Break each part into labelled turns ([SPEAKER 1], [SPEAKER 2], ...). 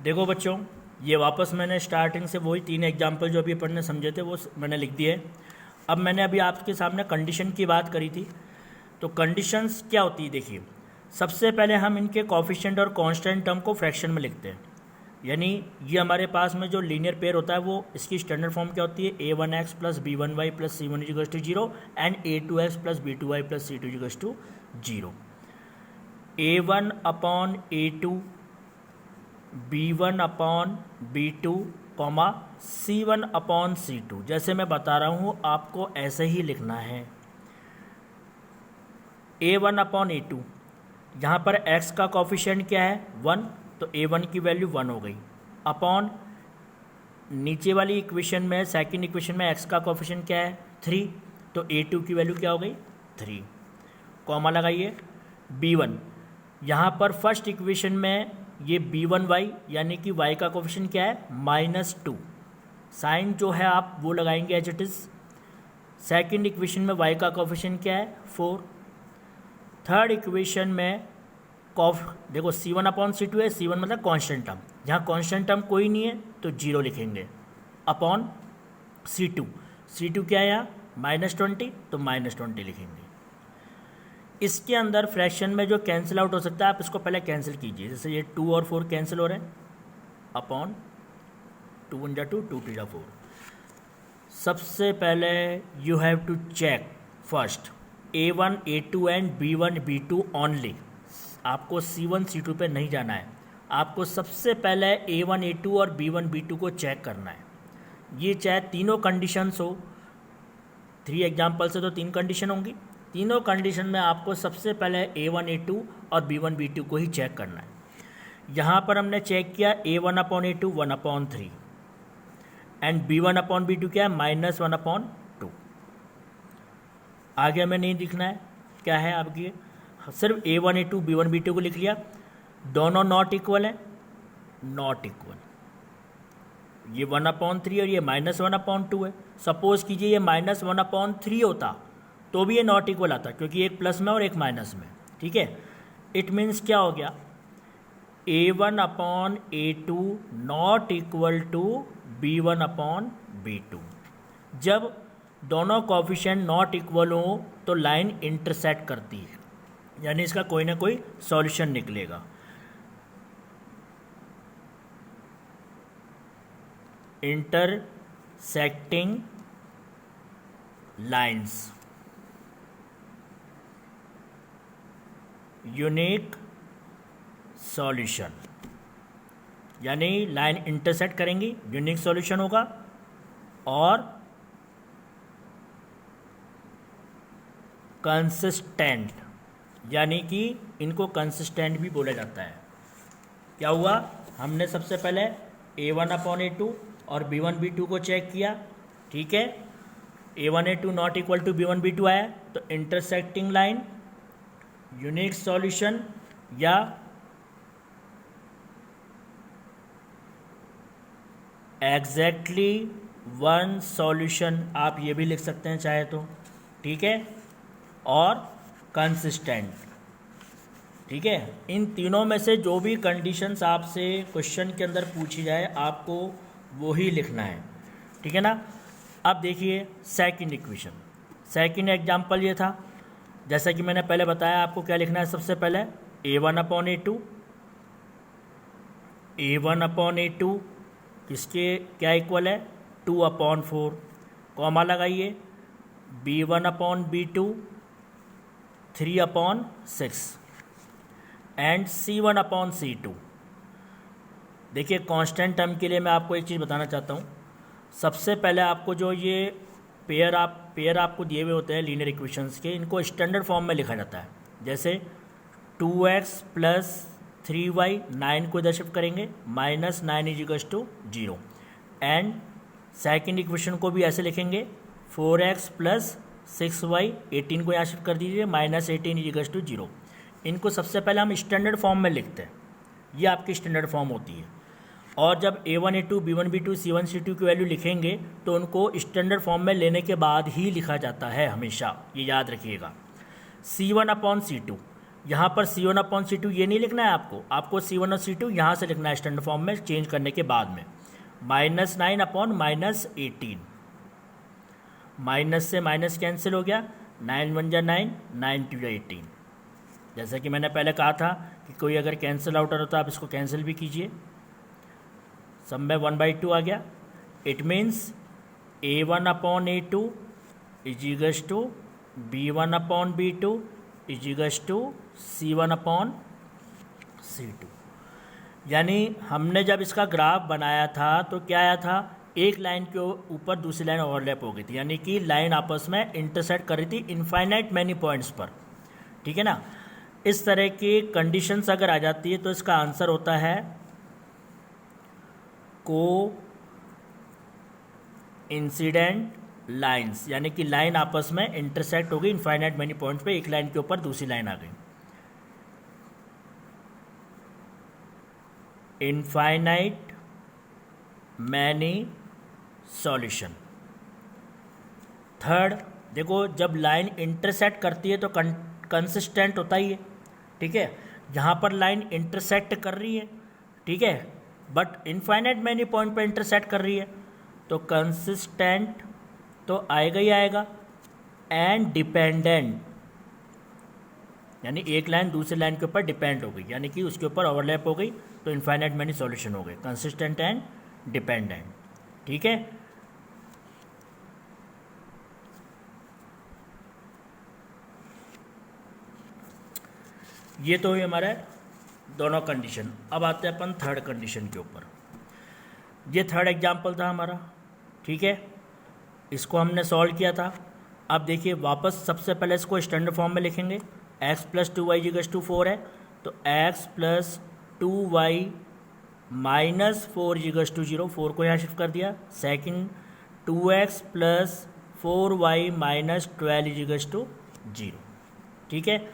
[SPEAKER 1] देखो बच्चों, ये वापस मैंने स्टार्टिंग से वही 3 एग्जाम्पल जो अभी अपन ने समझे थे वो मैंने लिख दिए। अब मैंने अभी आपके सामने कंडीशन की बात करी थी, तो कंडीशंस क्या होती है देखिए। सबसे पहले हम इनके कोफिशिएंट और कांस्टेंट टर्म को फ्रैक्शन में लिखते हैं। यानी ये हमारे पास में जो लीनियर पेयर होता है वो इसकी स्टैंडर्ड फॉर्म क्या होती है, a1x plus b1y plus c1 equals to 0 and a2x plus b2y plus c2 equals to 0। a1 upon a2, b1 upon b2, c1 upon c2। जैसे मैं बता रहा हूँ आपको ऐसे ही लिखना है। a1 अपॉन a2, यहाँ पर x का कोफिशिएंट क्या है 1, तो a1 की वैल्यू 1 हो गई, अपॉन नीचे वाली इक्वेशन में सेकंड इक्वेशन में x का कोफिशिएंट क्या है 3, तो a2 की वैल्यू क्या हो गई 3, कॉमा लगाइए। b1, यहाँ पर फर्स्ट इक्वेशन में ये b1y यानी कि y का कोफिशिएंट क्या है -2, साइन जो है आप वो लगाएंगे as it is. Second equation में y का कोफिशिएंट क्या है 4। थर्ड इक्वेशन में देखो c1 अपॉन c2 है, c1 मतलब कांस्टेंट टर्म, जहाँ कांस्टेंट टर्म कोई नहीं है तो 0 लिखेंगे, अपॉन c2 क्या है यहाँ -20, तो -20 लिखेंगे। इसके अंदर फ्रैक्शन में जो कैंसिल आउट हो सकता है आप इसको पहले कैंसिल कीजिए। जैसे ये 2 और 4 कैंसिल हो रहे हैं, अपॉन 2 1 2 2 2 4। सबसे पहले you have to check first a1 a2 and b1 b2 only. आपको c1 c2 पे नहीं जाना है, आपको सबसे पहले a1 a2 और b1 b2 को चेक करना है। ये चाहे तीनों कंडीशंस हो, 3 एग्जाम्पल से तो 3 कंडीशन होंगी, तीनों कंडीशन में आपको सबसे पहले a1 a2 और b1 b2 को ही चेक करना है। यहाँ पर हमने चेक किया a1 upon a2 1/3 and b1 upon b2 क्या है -1/2। आगे हमें नहीं लिखना है, क्या है आपकी सिर्फ a1 a2 b1 b2 को लिख लिया। दोनों नॉट इक्वल है, नॉट इक्वल, ये 1/3 और ये -1/2 है। सपोज कीजिए ये -1/3 होता तो भी ये नॉट इक्वल आता, क्योंकि एक प्लस में और एक माइनस में, ठीक है। इट मीन्स क्या हो गया, a1 upon a2 not equal to b1 upon b2। जब दोनों कोफिशिएंट नॉट इक्वल हो तो लाइन इंटरसेक्ट करती है, यानी इसका कोई ना कोई सॉल्यूशन निकलेगा। इंटरसेक्टिंग लाइंस, यूनिक सॉल्यूशन, यानी लाइन इंटरसेक्ट करेंगी, यूनिक सॉल्यूशन होगा। और कंसिस्टेंट, यानी कि इनको कंसिस्टेंट भी बोला जाता है। क्या हुआ, हमने सबसे पहले a1 अपॉन a2 और b1 b2 को चेक किया, ठीक है। a1 a2 not equal to b1 b2 आया, तो इंटरसेक्टिंग लाइन, यूनिक सॉल्यूशन या एग्जैक्टली वन सॉल्यूशन, आप ये भी लिख सकते हैं चाहे तो, ठीक है। और कंसिस्टेंट, ठीक है। इन तीनों में से जो भी कंडीशंस आपसे क्वेश्चन के अंदर पूछी जाए आपको वो ही लिखना है, ठीक है ना। अब देखिए सेकंड इक्वेशन, सेकंड एग्जांपल ये था। जैसा कि मैंने पहले बताया आपको क्या लिखना है, सबसे पहले a1 upon a2, a1 upon a2 किसके क्या इक्वल है 2/4, कॉमा लगाइए। b1 upon b2 3/6 and c1 upon c2। देखिए कांस्टेंट टर्म के लिए मैं आपको एक चीज़ बताना चाहता हूँ। सबसे पहले आपको जो ये पेयर आपको दिए हुए होते हैं लीनियर इक्वेशंस के, इनको स्टैंडर्ड फॉर्म में लिखा जाता है। जैसे 2x प्लस 3y 9 को इधर शिफ्ट करेंगे, -9 equals to 0। And second equation को भी ऐसे लिखेंगे 4x प्लस 6y 18 को यहाँ शिफ्ट कर दीजिए, -18 इजिकल्स टू 0। इनको सबसे पहले हम स्टैंडर्ड फॉर्म में लिखते हैं, ये आपकी स्टैंडर्ड फॉर्म होती है। और जब a1 a2 b1 b2 c1 c2 की वैल्यू लिखेंगे तो उनको स्टैंडर्ड फॉर्म में लेने के बाद ही लिखा जाता है, हमेशा ये याद रखिएगा। c1 अपॉन c2, यहाँ पर C1/C2 ये नहीं लिखना है आपको C1 और C2 यहाँ से लिखना है स्टैंडर्ड फॉर्म में चेंज करने के बाद में। -9/-18, माइनस से माइनस कैंसिल हो गया, 9 1 जा 9, 9 2 जा 18। जैसा कि मैंने पहले कहा था कि कोई अगर कैंसिल आउट हो तो आप इसको कैंसिल भी कीजिए। सब में 1/2 आ गया। It means A1/A2 is equals to B1/B2 is equals to C1/C2। यानी हमने जब इसका ग्राफ बनाया था तो क्या आया था, एक लाइन के ऊपर दूसरी लाइन ओवरलैप हो गई थी, यानी कि लाइन आपस में इंटरसेक्ट कर रही थी इनफाइनाइट मैनी पॉइंट्स पर। ठीक है ना। इस तरह की कंडीशंस अगर आ जाती है तो इसका आंसर होता है को इंसिडेंट लाइंस, यानी कि लाइन आपस में इंटरसेक्ट हो गई इनफाइनाइट मैनी पॉइंट्स पे, एक लाइन के ऊपर दूसरी लाइन आ गई। Infinite many solution. थर्ड, देखो जब लाइन इंटरसेक्ट करती है तो कंसिस्टेंट होता ही है। ठीक है, यहाँ पर लाइन इंटरसेक्ट कर रही है, ठीक है, बट इनफाइनाइट मैनी पॉइंट पर इंटरसेक्ट कर रही है, तो कंसिस्टेंट तो आएगा ही आएगा। एंड डिपेंडेंट, यानी एक लाइन दूसरी लाइन के ऊपर डिपेंड हो गई, यानी कि उसके ऊपर ओवरलैप हो गई, तो इनफाइनाइट मैनी सॉल्यूशन हो गए, कंसिस्टेंट एंड डिपेंडेंट। ठीक है, ये तो हुई हमारे दोनों कंडीशन। अब आते हैं अपन थर्ड कंडीशन के ऊपर। ये थर्ड एग्जाम्पल था हमारा, ठीक है, इसको हमने सॉल्व किया था। अब देखिए वापस सबसे पहले इसको स्टैंडर्ड फॉर्म में लिखेंगे। x + 2y = 4 है, तो x + 2y - 4 = 0, 4 को यहाँ शिफ्ट कर दिया। Second 2x + 4y - 12 = 0। ठीक है,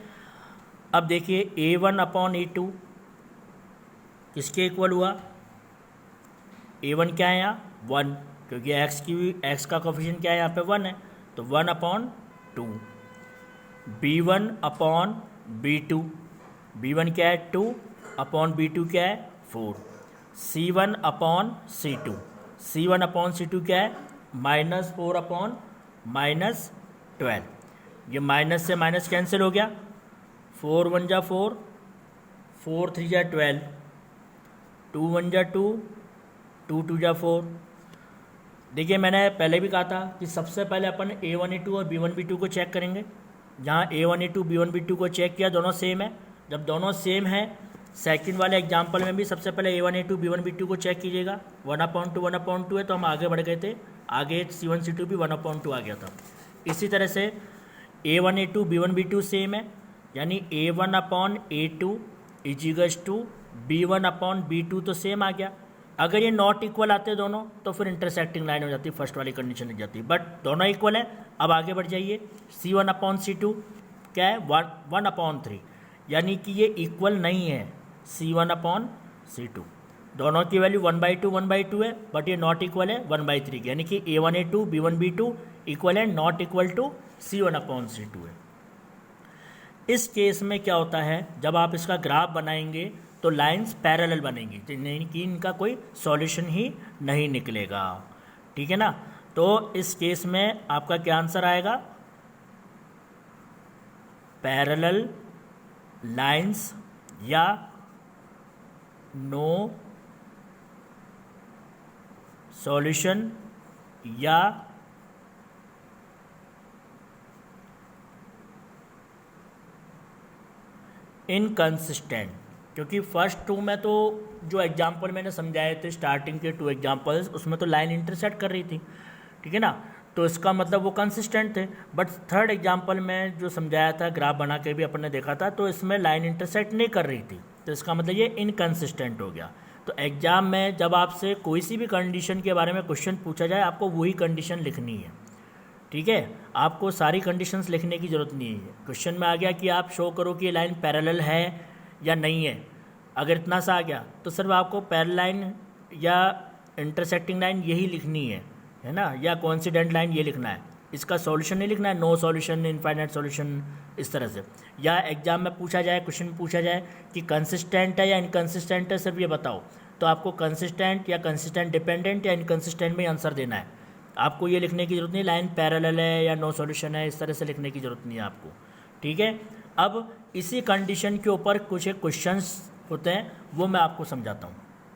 [SPEAKER 1] अब देखिए A1/A2 किसके इक्वल हुआ, A1 क्या है यहाँ 1, क्योंकि x का कोफिशिएंट क्या है यहाँ पे 1 है, तो 1/2। B1/B2, B1 क्या है 2, B2 क्या है 4। C1/C2, C1/C2 क्या है -4/-12। ये माइनस से माइनस कैंसिल हो गया, 4 1 जा 4, 4 3 जा 12, 2 1 जा 2, 2 2 जा 4। देखिए मैंने पहले भी कहा था कि सबसे पहले अपन A1A2 और B1B2 को चेक करेंगे। जहाँ A1A2 B1B2 को चेक किया दोनों सेम है। जब दोनों सेम है, सेकंड वाले एग्जाम्पल में भी सबसे पहले A1A2 B1B2 को चेक कीजिएगा। 1/2 1/2 है, तो हम आगे बढ़ गए थे, आगे C1 C2 भी 1/2 आ गया था। इसी तरह से A1A2 B1B2 सेम है, यानी A1/A2 = B1/B2 तो सेम आ गया। अगर ये नॉट इक्वल आते दोनों तो फिर इंटरसेक्टिंग लाइन हो जाती, फर्स्ट वाली कंडीशन लग जाती, बट दोनों इक्वल है। अब आगे बढ़ जाइए, C1/C2 क्या है 1/3, यानी कि ये इक्वल नहीं है C1/C2। दोनों की वैल्यू 1/2 1/2 है, बट ये नॉट इक्वल है 1/3, यानी कि A1A2 B1B2 इक्वल है नॉट इक्वल टू C1/C2 है। इस केस में क्या होता है, जब आप इसका ग्राफ बनाएंगे तो लाइंस पैरेलल बनेंगी, यानी कि इनका कोई सॉल्यूशन ही नहीं निकलेगा। ठीक है ना। तो इस केस में आपका क्या आंसर आएगा, पैरेलल लाइंस या नो सॉल्यूशन या इनकंसिस्टेंट। क्योंकि फर्स्ट 2 में तो जो एग्जाम्पल मैंने समझाए थे, स्टार्टिंग के 2 एग्जाम्पल्स, उसमें तो लाइन इंटरसेक्ट कर रही थी, ठीक है ना, तो इसका मतलब वो कंसिस्टेंट थे। बट थर्ड एग्जाम्पल में जो समझाया था, ग्राफ बना के भी अपन ने देखा था, तो इसमें लाइन इंटरसेक्ट नहीं कर रही थी, तो इसका मतलब ये इनकंसिस्टेंट हो गया। तो एग्जाम में जब आपसे कोई सी भी कंडीशन के बारे में क्वेश्चन पूछा जाए, आपको वही कंडीशन लिखनी है। ठीक है, आपको सारी कंडीशंस लिखने की ज़रूरत नहीं है। क्वेश्चन में आ गया कि आप शो करो कि ये लाइन पैरेलल है या नहीं है, अगर इतना सा आ गया तो सिर्फ आपको पैरेलल लाइन या इंटरसेक्टिंग लाइन यही लिखनी है ना, या कोइंसिडेंट लाइन ये लिखना है। इसका सॉल्यूशन नहीं लिखना है, नो सॉल्यूशन, इनफाइनाइट सॉल्यूशन, इस तरह से। या एग्जाम में पूछा जाए, क्वेश्चन में पूछा जाए कि कंसिस्टेंट है या इनकंसिस्टेंट है, सिर्फ ये बताओ, तो आपको कंसिस्टेंट या कंसिस्टेंट डिपेंडेंट या इनकंसिस्टेंट में आंसर देना है। आपको ये लिखने की जरूरत नहीं लाइन पैरेलल है या नो सॉल्यूशन है, इस तरह से लिखने की जरूरत नहीं है आपको, ठीक है। अब इसी कंडीशन के ऊपर कुछ क्वेश्चंस होते हैं, वो मैं आपको समझाता हूँ।